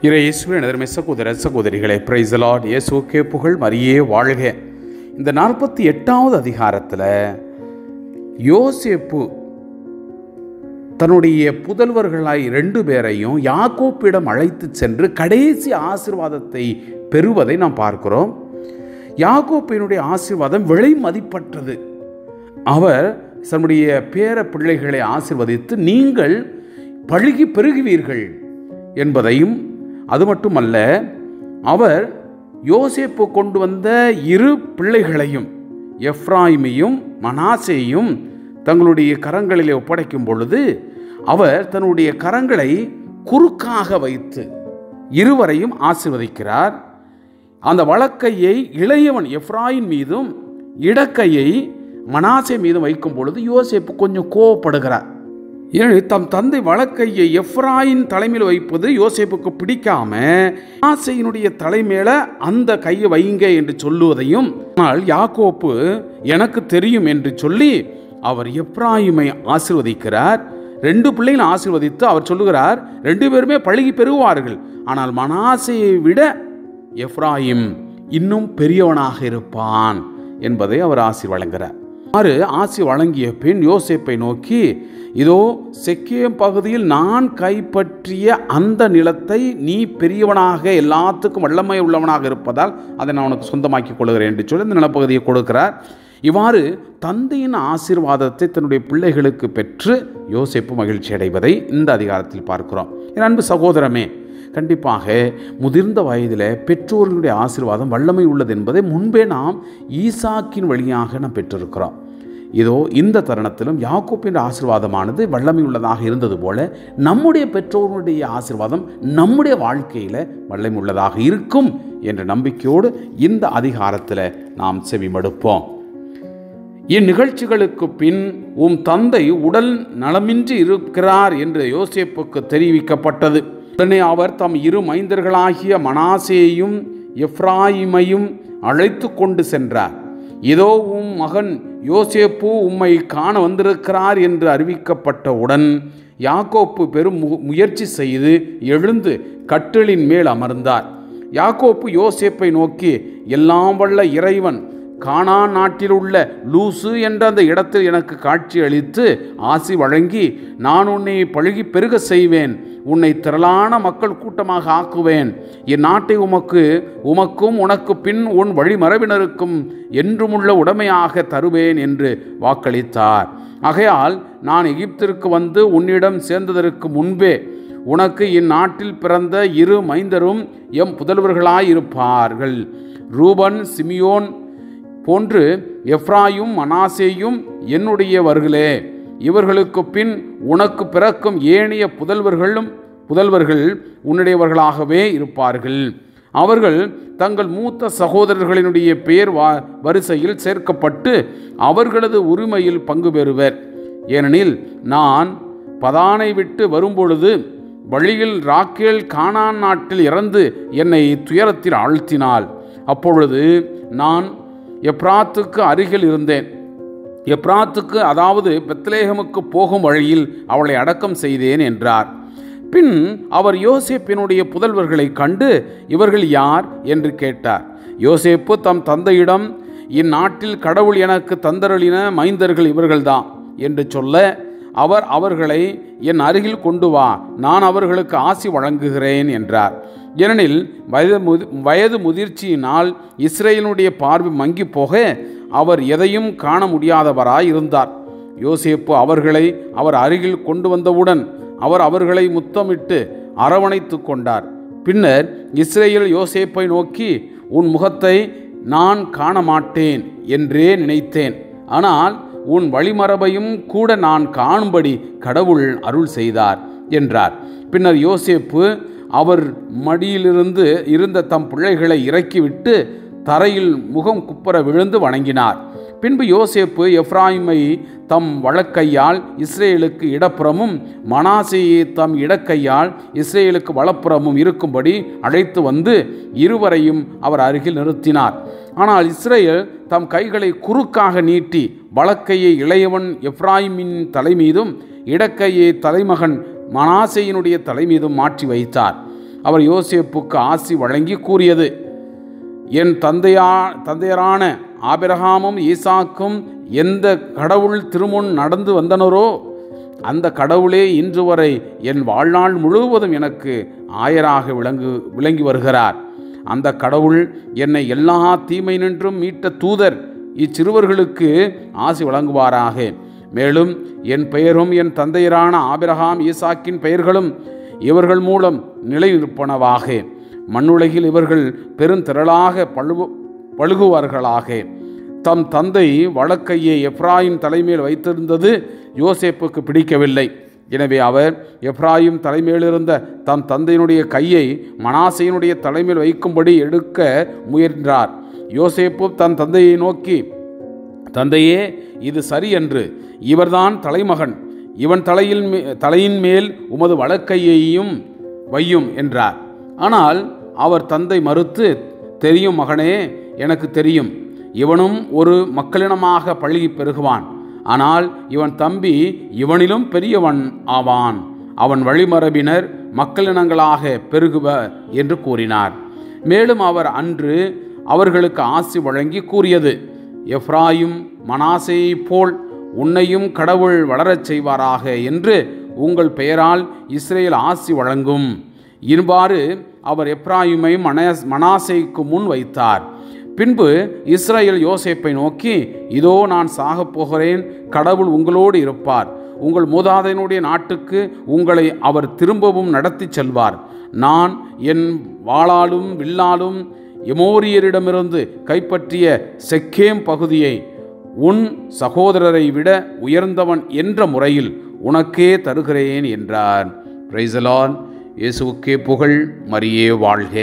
இயேசுவின் அருமை சகோதர சகோதரிகளே, பிரைஸ் தி லார்ட். இயேசுவுக்கே புகழ், மரியே வாழ்க. இந்த 48வது அதிகாரத்தில் யோசேப்பு தன்னுடைய புதல்வர்களாய் 2 பேரையும் யாக்கோப்பிடம் அழைத்து சென்று கடைசி ஆசீர்வாதத்தை பெறுவதை நாம் பார்க்கிறோம். யாக்கோப்பினுடைய ஆசீர்வாதம் விலை மதிப்பற்றது. அவர் தன்னுடைய பேர பிள்ளைகளை ஆசீர்வதித்து நீங்கள் பழுகி பெருகுவீர்கள் என்பதையும், அது மட்டுமல்ல, அவர் யோசேப்பு கொண்டு வந்த 2 பிள்ளைகளையும், எப்ராயிமையும் மனாசேயையும் தங்களுடைய கரங்களிலே ஒப்படைக்கும் பொழுது அவர் தன்னுடைய கரங்களை குறுக்காக வைத்து இருவரையும் ஆசீர்வதிக்கிறார். அந்த வலக்கையை இளையவன் எப்ராயிம் மீதும் இடக்கையை மனாசே மீதும் வைக்கும் பொழுது யோசேப்பு கொஞ்சம் கோவப்படுகிறார். ஏனெனில் தம் தந்தை வலக்கையை எப்ராயின் தலைமையில் வைப்பது யோசேப்புக்கு பிடிக்காம மனாசேயினுடைய தலைமையில அந்த கையை வைங்க என்று சொல்லுவதையும், ஆனால் யாக்கோப்பு எனக்கு தெரியும் என்று சொல்லி அவர் எப்ராயிமை ஆசீர்வதிக்கிறார். 2 பிள்ளைகளை ஆசீர்வதித்து அவர் சொல்லுகிறார், 2 பேருமே பழுகி பெறுவார்கள், ஆனால் மனாசேயை விட எப்ராயிம் இன்னும் பெரியவனாக இருப்பான் என்பதை அவர் ஆசி வழங்குகிறார். ஆசி வழங்கிய பின் யோசேப்பை நோக்கி, இதோ செக்கேம் பகுதியில் நான் கைப்பற்றிய அந்த நிலத்தை நீ பெரியவனாக எல்லாத்துக்கும் வல்லமை உள்ளவனாக இருப்பதால் அதை நான் உனக்கு சொந்தமாக்கி கொள்கிறேன் என்று சொல்லி அந்த நிலப்பகுதியை கொடுக்கிறார். இவ்வாறு தந்தையின் ஆசீர்வாதத்தை தன்னுடைய பிள்ளைகளுக்கு பெற்று யோசேப்பு மகிழ்ச்சி அடைவதை இந்த அதிகாரத்தில் பார்க்கிறோம். என் அன்பு சகோதரமே, கண்டிப்பாக முதிர்ந்த வயதில் பெற்றோர்களுடைய ஆசீர்வாதம் வல்லமை உள்ளது என்பதை முன்பே நாம் ஈசாக்கின் வழியாக நாம் பெற்றிருக்கிறோம். இதோ இந்த தருணத்திலும் யாக்கோப்பின் ஆசீர்வாதமானது வல்லமை உள்ளதாக இருந்தது போல நம்முடைய பெற்றோர்களுடைய ஆசீர்வாதம் நம்முடைய வாழ்க்கையில் வல்லமை உள்ளதாக இருக்கும் என்ற நம்பிக்கையோடு இந்த அதிகாரத்தில் நாம் செவிமடுப்போம். இந்நிகழ்ச்சிகளுக்கு பின் உம் தந்தை உடல் நலமின்றி இருக்கிறார் என்று யோசேப்புக்கு தெரிவிக்கப்பட்டது. உடனே அவர் தம் 2 மைந்தர்களாகிய மனாசேயையும் எப்ராயிமையும் அழைத்து கொண்டு சென்றார். இதோ உம் மகன் யோசேப்பு உம்மை காண வந்திருக்கிறார் என்று அறிவிக்கப்பட்டவுடன் யாக்கோப்பு பெரும் முயற்சி செய்து எழுந்து கட்டிலின் மேல் அமர்ந்தார். யாக்கோப்பு யோசேப்பை நோக்கி, எல்லாம் வல்ல இறைவன் கானான் நாட்டில் உள்ள லூசு என்ற அந்த இடத்தில் எனக்கு காட்சி அளித்து ஆசி வழங்கி, நான் உன்னை பழுகி பெருக செய்வேன், உன்னை திரளான மக்கள் கூட்டமாக ஆக்குவேன், என் நாட்டை உமக்கும் உனக்கு பின் உன் வழிமரபினருக்கும் என்றுமுள்ள உடைமையாக தருவேன் என்று வாக்களித்தார். ஆகையால் நான் எகிப்திற்கு வந்து உன்னிடம் சேர்ந்ததற்கு முன்பே உனக்கு இந்நாட்டில் பிறந்த 2 மைந்தரும் எம் புதல்வர்களாயிருப்பார்கள். ரூபன் சிமியோன் போன்று எப்ராயும் மனாசேயும் என்னுடையவர்களே. இவர்களுக்கு பின் உனக்கு பிறக்கும் ஏனைய புதல்வர்கள் உன்னுடையவர்களாகவே இருப்பார்கள். அவர்கள் தங்கள் மூத்த சகோதரர்களினுடைய பெயர் வரிசையில் சேர்க்கப்பட்டு அவர்களது உரிமையில் பங்கு பெறுவர். ஏனெனில் நான் பதானை விட்டு வரும்பொழுது வழியில் ராக்கேல் கானான் நாட்டில் இறந்து என்னை துயரத்தில் ஆழ்த்தினாள். அப்பொழுது நான் எப்ராத்துக்கு அருகில் இருந்தேன். எப்ராத்துக்கு, அதாவது பெத்லேஹமுக்கு போகும் வழியில் அவளை அடக்கம் செய்தேன் என்றார். பின் அவர் யோசேப்பினுடைய புதல்வர்களை கண்டு, இவர்கள் யார் என்று கேட்டார். யோசேப்பு தம் தந்தையிடம், இந்நாட்டில் கடவுள் எனக்கு தந்தருளின மைந்தர்கள் இவர்கள்தான் என்று சொல்ல, அவர் அவர்களை என் அருகில் கொண்டு வா, நான் அவர்களுக்கு ஆசி வழங்குகிறேன் என்றார். ஏனெனில் வயது முதிர்ச்சியினால் இஸ்ரேலினுடைய பார்வை மங்கி போக அவர் எதையும் காண முடியாதவராய் இருந்தார். யோசேப்பு அவர்களை அவர் அருகில் கொண்டு வந்தவுடன் அவர் அவர்களை முத்தமிட்டு அரவணைத்து கொண்டார். பின்னர் இஸ்ரேல் யோசேப்பை நோக்கி, உன் முகத்தை நான் காண மாட்டேன் என்றே நினைத்தேன், ஆனால் உன் வழிமரபையும் கூட நான் காணும்படி கடவுள் அருள் செய்தார் என்றார். பின்னர் யோசேப்பு அவர் மடியிலிருந்து இருந்த தம் பிள்ளைகளை இறக்கிவிட்டு தரையில் முகம் குப்புற விழுந்து வணங்கினார். பின்பு யோசேப்பு எப்ராயிமை தம் வலக்கையால் இஸ்ரேலுக்கு இடப்புறமும் மனாசேயை தம் இடக்கையால் இஸ்ரேலுக்கு வலப்புறமும் இருக்கும்படி அழைத்து வந்து இருவரையும் அவர் அருகில் நிறுத்தினார். ஆனால் இஸ்ரேல் தம் கைகளை குறுக்காக நீட்டி வலக்கையை இளையவன் எப்ராயிமின் தலைமீதும் இடக்கையை தலைமகன் மனாசேயினுடைய தலை மீதும் மாற்றி வைத்தார். அவர் யோசேப்புக்கு ஆசி வழங்கி கூறியது, என் தந்தையரான ஆபிரகாமும் ஈசாக்கும் எந்த கடவுள் திருமுன் நடந்து வந்தனரோ அந்த கடவுளே இன்று வரை என் வாழ்நாள் முழுவதும் எனக்கு ஆயராக விளங்கி வருகிறார். அந்த கடவுள் என்னை எல்லா தீமை நின்றும் மீட்ட தூதர் இச்சிறுவர்களுக்கு ஆசி வழங்குவாராக. மேலும் என் பெயரும் என் தந்தையரான ஆபிரகாம் ஈசாக்கின் பெயர்களும் இவர்கள் மூலம் நிலைநிற்பனவாக. மண்ணுலகில் இவர்கள் பெருந்திரளாக பழுகுவார்களாக. தம் தந்தை வலக்கையை எப்ராயிம் தலைமையில் வைத்திருந்தது யோசேப்புக்கு பிடிக்கவில்லை. எனவே அவர் எப்ராயிம் தலைமையிலிருந்த தம் தந்தையினுடைய கையை மனாசேயினுடைய தலைமையில் வைக்கும்படி எடுக்க முயன்றார். யோசேப்பு தன் தந்தையை நோக்கி, தந்தையே, இது சரியன்று. இவர்தான் தலைமகன். இவன் தலையின் மேல் உமது வலக்கையையும் வையும் என்றார். ஆனால் அவர் தந்தை மறுத்து, தெரியும் மகனே, எனக்கு தெரியும். இவனும் ஒரு மக்களினமாக பழகி பெருகுவான். ஆனால் இவன் தம்பி இவனிலும் பெரியவன் ஆவான். அவன் வழிமரபினர் மக்களினங்களாக பெருகுவ என்று கூறினார். மேலும் அவர் அன்று அவர்களுக்கு ஆசி வழங்கி கூறியது, எப்ராயிம் மனாசேயைப் போல் உன்னையும் கடவுள் வளரச் செய்வாராக என்று உங்கள் பெயரால் இஸ்ரேல் ஆசி வழங்கும். இவ்வாறு அவர் எப்ராயிமை மனாசேய்க்கு முன் வைத்தார். பின்பு இஸ்ரேல் யோசேப்பை நோக்கி, இதோ நான் சாகப் போகிறேன். கடவுள் உங்களோடு இருப்பார். உங்கள் மூதாதையினுடைய நாட்டுக்கு உங்களை அவர் திரும்பவும் நடத்தி செல்வார். நான் என் வாளாலும் வில்லாலும் எமோரியரிடமிருந்து கைப்பற்றிய செக்கேம் பகுதியை உன் சகோதரரை விட உயர்ந்தவன் என்ற முறையில் உனக்கே தருகிறேன் என்றார். Praise the Lord. இயேசுவுக்கே புகழ். மரியே வாழ்க.